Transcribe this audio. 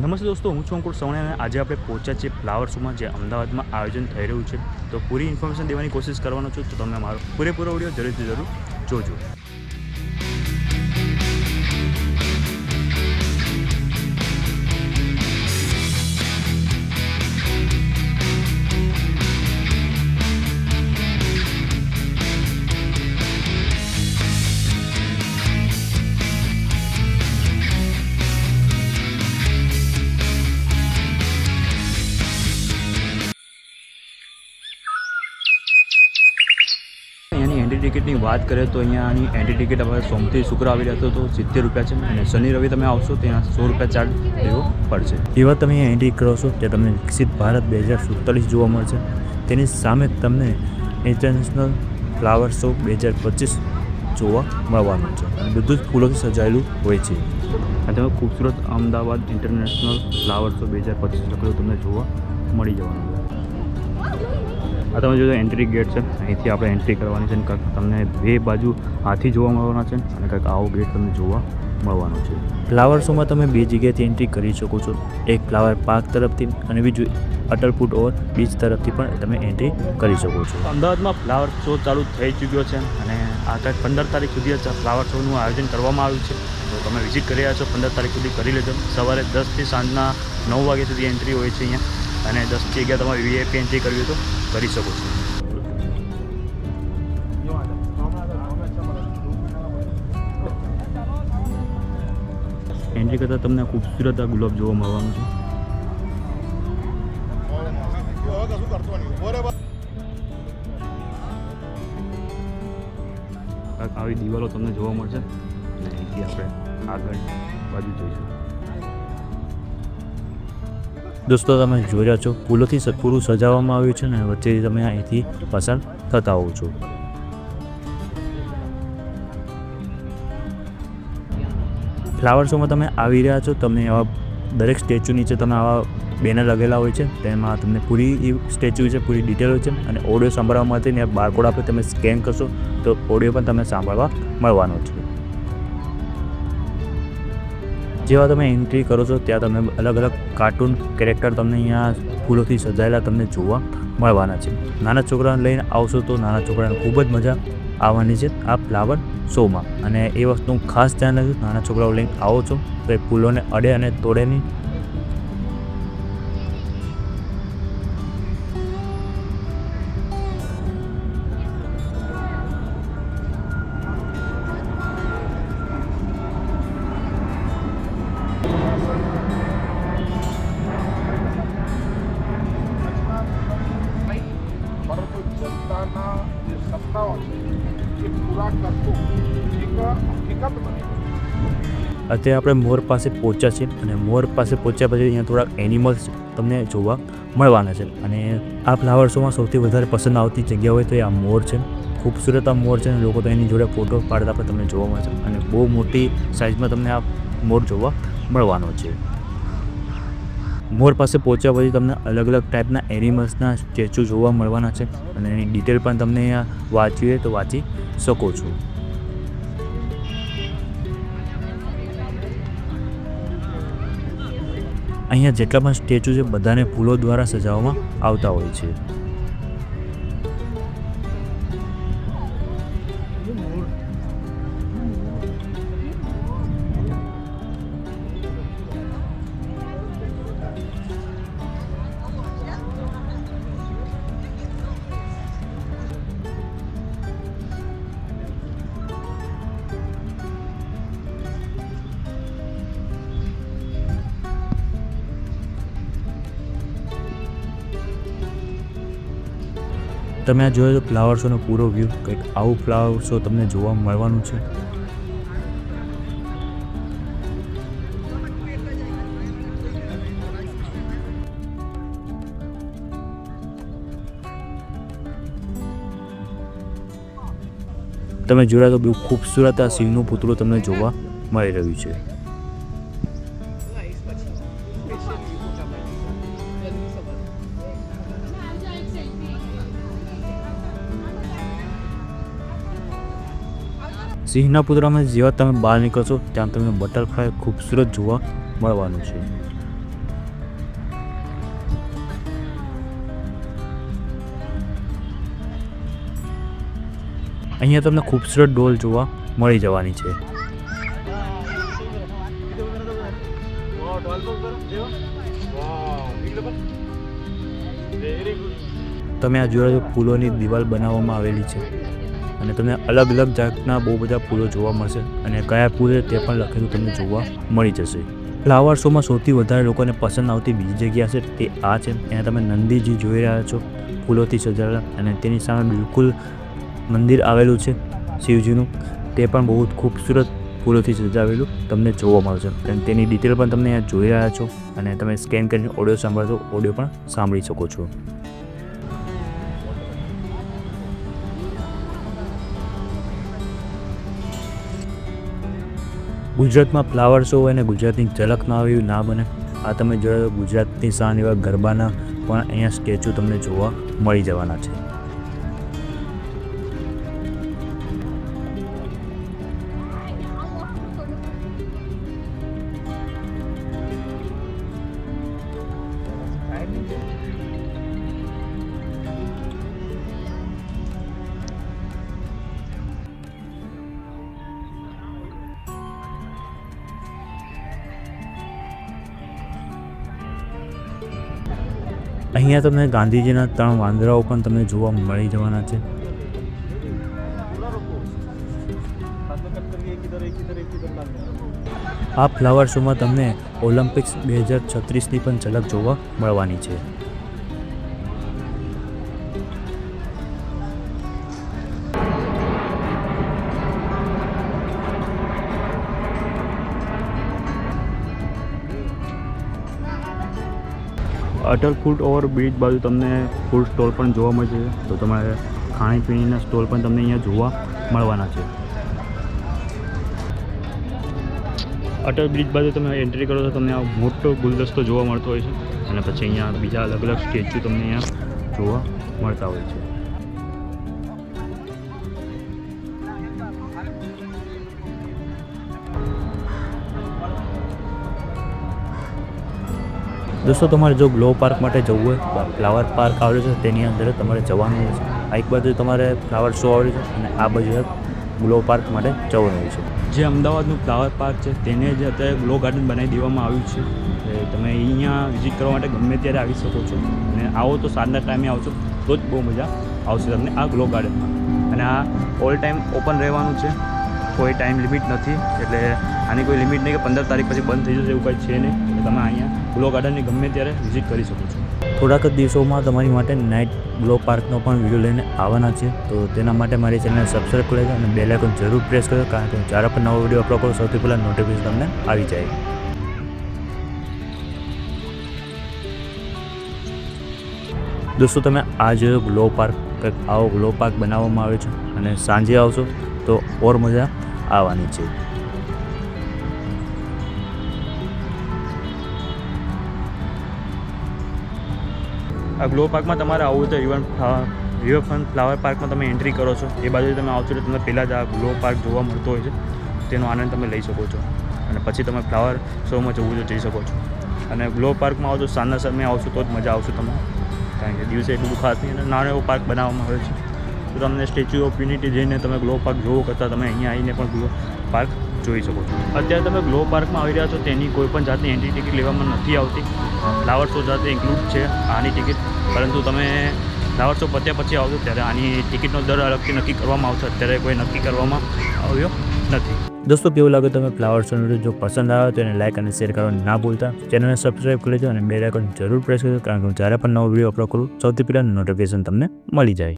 નમસ્તે દોસ્તો, હું છું અંકુર સવણે અને આજે આપણે પહોંચ્યા છીએ ફ્લાવર શોમાં જે અમદાવાદમાં આયોજન થઈ રહ્યું છે. તો પૂરી ઇન્ફોર્મેશન દેવાની કોશિશ કરવાનો છું, તો તમે મારો પૂરેપૂરો વિડીયો જરૂર જોજો. અહીંયાની એન્ટ્રી ટિકિટની વાત કરીએ તો અહીંયાની એન્ટ્રી ટિકિટ હવે સોમથી શુક્ર આવી રહ્યો તો 70 રૂપિયા છે અને શનિ રવિ તમે આવશો ત્યાં 100 રૂપિયા ચાર્જ દેવો પડશે. એવા તમે અહીંયા એન્ટ્રી કરો છો ત્યાં તમને વિકસિત ભારત 2047 જોવા મળશે. તેની સામે તમને ઇન્ટરનેશનલ ફ્લાવર શો 2025 જોવા મળવાનું છે અને બધું જ ફૂલોથી સજાયેલું હોય છે. અને તમે ખૂબસૂરત અમદાવાદ ઇન્ટરનેશનલ ફ્લાવર શો 2025 લખેલું તમને જોવા મળી જવાનું છે. આ તમે જોજો એન્ટ્રી ગેટ છે, અહીંથી આપણે એન્ટ્રી કરવાની છે અને કાંઈક તમને બે બાજુ હાથી જોવા મળવાના છે અને કાંઈક આવો ગેટ તમને જોવા મળવાનો છે. ફ્લાવર શોમાં તમે બે જગ્યાએથી એન્ટ્રી કરી શકો છો, એક ફ્લાવર પાર્ક તરફથી અને બીજું અટલ ફૂટ ઓવર બીચ તરફથી પણ તમે એન્ટ્રી કરી શકો છો. અમદાવાદમાં ફ્લાવર શો ચાલુ થઈ ચૂક્યો છે અને આ કંઈક 15 તારીખ સુધી ફ્લાવર શોનું આયોજન કરવામાં આવ્યું છે. તો તમે વિઝિટ કરી રહ્યા છો 15 તારીખ સુધી કરી લેજો. સવારે 10થી સાંજના 9 વાગ્યા સુધી એન્ટ્રી હોય છે અહીંયા અને 10થી 11 તમારે વીઆઈપી એન્ટ્રી કરવી હોય તો કરી શકો છો. એન્ટ્રી કરતાં તમને ખૂબસૂરત આ ગુલાબ જોવા મળવાનું છે. આવી દિવાલો તમને જોવા મળશે અને અહીંથી આપણે આગળ બાજુ જોઈશું. દોસ્તો તમે જોઈ રહ્યા છો ફૂલોથી પૂરું સજાવવામાં આવ્યું છે ને વચ્ચે તમે અહીંથી પસાર થતા હોવ છો. ફ્લાવર શોમાં તમે આવી રહ્યા છો, તમને આવા દરેક સ્ટેચ્યુ નીચે તમે આવા બેનર લગેલા હોય છે, તેમાં તમને પૂરી સ્ટેચ્યુ વિશે પૂરી ડિટેલ હોય છે અને ઓડિયો સાંભળવા માટે ને બારકોડ આપે તમે સ્કેન કરશો તો ઓડિયો પણ તમને સાંભળવા મળવાનો છે. જેવા તમે એન્ટ્રી કરો છો ત્યાં તમે અલગ અલગ કાર્ટૂન કેરેક્ટર તમને અહીંયા ફૂલોથી સજાયેલા તમને જોવા મળવાના છે. નાના છોકરાને લઈને આવશો તો નાના છોકરાને ખૂબ જ મજા આવવાની છે આ ફ્લાવર શોમાં. અને એ વસ્તુનું ખાસ ધ્યાન રાખજો, નાના છોકરાઓ લઈને આવો છો તો એ ફૂલોને અડે અને તોડે નહીં. જનતાના જે સપનાઓ છે એ પૂરા કરતું એક હકીકત બની. અત્યારે આપણે મોર પાસે પહોંચ્યા છીએ અને મોર પાસે પહોંચ્યા પછી અહીંયા થોડાક એનિમલ્સ તમને જોવા મળવાના છે. અને આ ફ્લાવર શોમાં સૌથી વધારે પસંદ આવતી જગ્યા હોય તો એ આ મોર છે. ખૂબસૂરત આ મોર છે અને લોકો તો એની જોડે ફોટો પાડતા પણ તમને જોવા મળશે અને બહુ મોટી સાઇઝમાં તમને આ મોર જોવા મળવાનો છે. મોર પાસે પહોંચ્યા પછી તમને અલગ અલગ ટાઈપના એનિમલ્સના સ્ટેચ્યુ જોવા મળવાના છે અને એની ડિટેલ પણ તમને અહીંયા વાંચવી હોય તો વાંચી શકો છો. અહીંયા જેટલા પણ સ્ટેચ્યુ છે બધાને ફૂલો દ્વારા સજાવવામાં આવતા હોય છે. તમે આ જોયો તો ફ્લાવર શોનો પૂરો વ્યૂ, કંઈક આવું ફ્લાવર શો તમને જોવા મળવાનું છે. તમે જોયા તો બહુ ખૂબસૂરત આ સિંહનું પૂતળું તમને જોવા મળી રહ્યું છે. સિંહના પુતળામાં જેવા તમે બહાર નીકળશો ત્યાં તમને બટરફ્લાય ખૂબસૂરત જોવા મળવાનું છે. અહીંયા તમને ખૂબસૂરત ડોલ જોવા મળી જવાની છે. તમે આ જોયા છો ફૂલોની દિવાલ બનાવવામાં આવેલી છે અને તમને અલગ અલગ જાતના બહુ બધા ફૂલો જોવા મળશે અને કયા ફૂલ છે તે પણ લખેલું તમને જોવા મળી જશે. ફ્લાવર શોમાં સૌથી વધારે લોકોને પસંદ આવતી બીજી જગ્યા છે તે આ છે. ત્યાં તમે નંદીજી જોઈ રહ્યા છો ફૂલોથી સજાવેલા અને તેની સામે બિલકુલ મંદિર આવેલું છે શિવજીનું. તે પણ બહુ જ ખૂબસૂરત ફૂલોથી સજાવેલું તમને જોવા મળશે અને તેની ડિટેલ પણ તમને અહીંયા જોઈ રહ્યા છો અને તમે સ્કેન કરીને ઓડિયો સાંભળો ઓડિયો પણ સાંભળી શકો છો. ગુજરાતમાં ફ્લાવર શો હોય અને ગુજરાતની ઝલક ના આવી ના બને. આ તમે જોયો ગુજરાતની શાન એવા ગરબાના પણ અહીંયા સ્ટેચ્યુ તમને જોવા મળી જવાના છે. અહીંયા તમને ગાંધીજીના 3 વાંદરાઓ પણ તમને જોવા મળી જવાના છે. આ ફ્લાવર શોમાં તમને ઓલિમ્પિક્સ 2036ની પણ ઝલક જોવા મળવાની છે. અટલ ફૂડ ઓવર બ્રિજ બાજુ તમને ફૂડ સ્ટોલ પણ જોવા મળશે. તો તમારે ખાણીપીણીના સ્ટોલ પણ તમને અહીંયા જોવા મળવાના છે. અટલ બ્રિજ બાજુ તમે એન્ટ્રી કરો તો તમને આ મોટો ગુલદસ્તો જોવા મળતો હોય છે અને પછી અહીંયા બીજા અલગ અલગ સ્ટેચ્યુ તમને અહીંયા જોવા મળતા હોય છે. દોસ્તો તમારે જો ગ્લો પાર્ક માટે જવું હોય ફ્લાવર પાર્ક આવેલું છે તેની અંદર તમારે જવાનું હોય છે. આ એક બાજુ તમારે ફ્લાવર શો આવેલું છે અને આ બાજુ ગ્લો પાર્ક માટે જવાનું હોય છે. જે અમદાવાદનું ફ્લાવર પાર્ક છે તેને જ અત્યારે ગ્લો ગાર્ડન બનાવી દેવામાં આવ્યું છે. તમે અહીંયા વિઝિટ કરવા માટે ગમે ત્યારે આવી શકો છો અને આવો તો સાંજના ટાઈમે આવશો તો જ બહુ મજા આવશે તમને આ ગ્લો ગાર્ડનમાં. અને આ ઓલ ટાઈમ ઓપન રહેવાનું છે, કોઈ ટાઈમ લિમિટ નથી. એટલે આની કોઈ લિમિટ નહીં કે 15 તારીખ પછી બંધ થઈ જશે એવું કંઈ છે નહીં. તમે અહીંયા ગ્લો ગાર્ડનની ગમે ત્યારે વિઝિટ કરી શકો છો. થોડાક જ દિવસોમાં તમારી માટે નાઇટ ગ્લો પાર્કનો પણ વિડીયો લઈને આવવાના છે. તો તેના માટે મારી ચેનલને સબસ્ક્રાઈબ કરી લેજો અને બેલ આઇકોન જરૂર પ્રેસ કરજો, કારણ કે જ્યારે પણ નવો વિડીયો અપલોડ કરું સૌથી પહેલાં નોટિફિકેશન તમને આવી જાય. દોસ્તો તમે આ જોયો ગ્લો પાર્ક, કંઈક આવો ગ્લો પાર્ક બનાવવામાં આવે છે અને સાંજે આવશો તો ઓર મજા આવવાની છે. આ ગ્લો પાર્કમાં તમારે આવવું તો રિવરફ્રન્ટ ફ્લાવર પાર્કમાં તમે એન્ટ્રી કરો છો એ બાજુ તમે આવશો તો તમને પહેલાં જ આ ગ્લો પાર્ક જોવા મળતો હોય છે. તેનો આનંદ તમે લઈ શકો છો અને પછી તમે ફ્લાવર શોમાં જવું તો જઈ શકો છો. અને ગ્લો પાર્કમાં આવશો સાંજના સમયે આવશો તો જ મજા આવશે તમને, કારણ કે દિવસે એટલું ખાસ નહીં અને નાનો એવો પાર્ક બનાવવામાં આવે છે. તો તમને સ્ટેચ્યુ ઓફ યુનિટી જઈને તમે ગ્લો પાર્ક જોવો કરતાં તમે અહીંયા આવીને પણ ગ્લો પાર્ક જોઈ શકો છો. અત્યારે તમે ગ્લો પાર્કમાં આવી રહ્યા છો તેની કોઈ પણ જાતની એન્ટ્રી ટિકિટ લેવામાં નથી આવતી. ફ્લાવર શો સાથે ઇન્ક્લુડ છે આની ટિકિટ, પરંતુ તમે ફ્લાવર શો પત્યા પછી આવશો ત્યારે આની ટિકિટનો દર અલગથી નક્કી કરવામાં આવશે. અત્યારે કોઈ નક્કી કરવામાં આવ્યો નથી. દોસ્તો કેવું લાગે તમે ફ્લાવર શોનો વિડીયો જો પસંદ આવે તો એને લાઇક અને શેર કરવાનું ના ભૂલતા. ચેનલને સબસ્ક્રાઈબ કરી લેજો અને બેલ આઇકોન જરૂર પ્રેસ કરજો, કારણ કે હું જ્યારે પણ નવો વિડીયો અપલોડ કરું સૌથી પહેલાં નોટિફિકેશન તમને મળી જાય.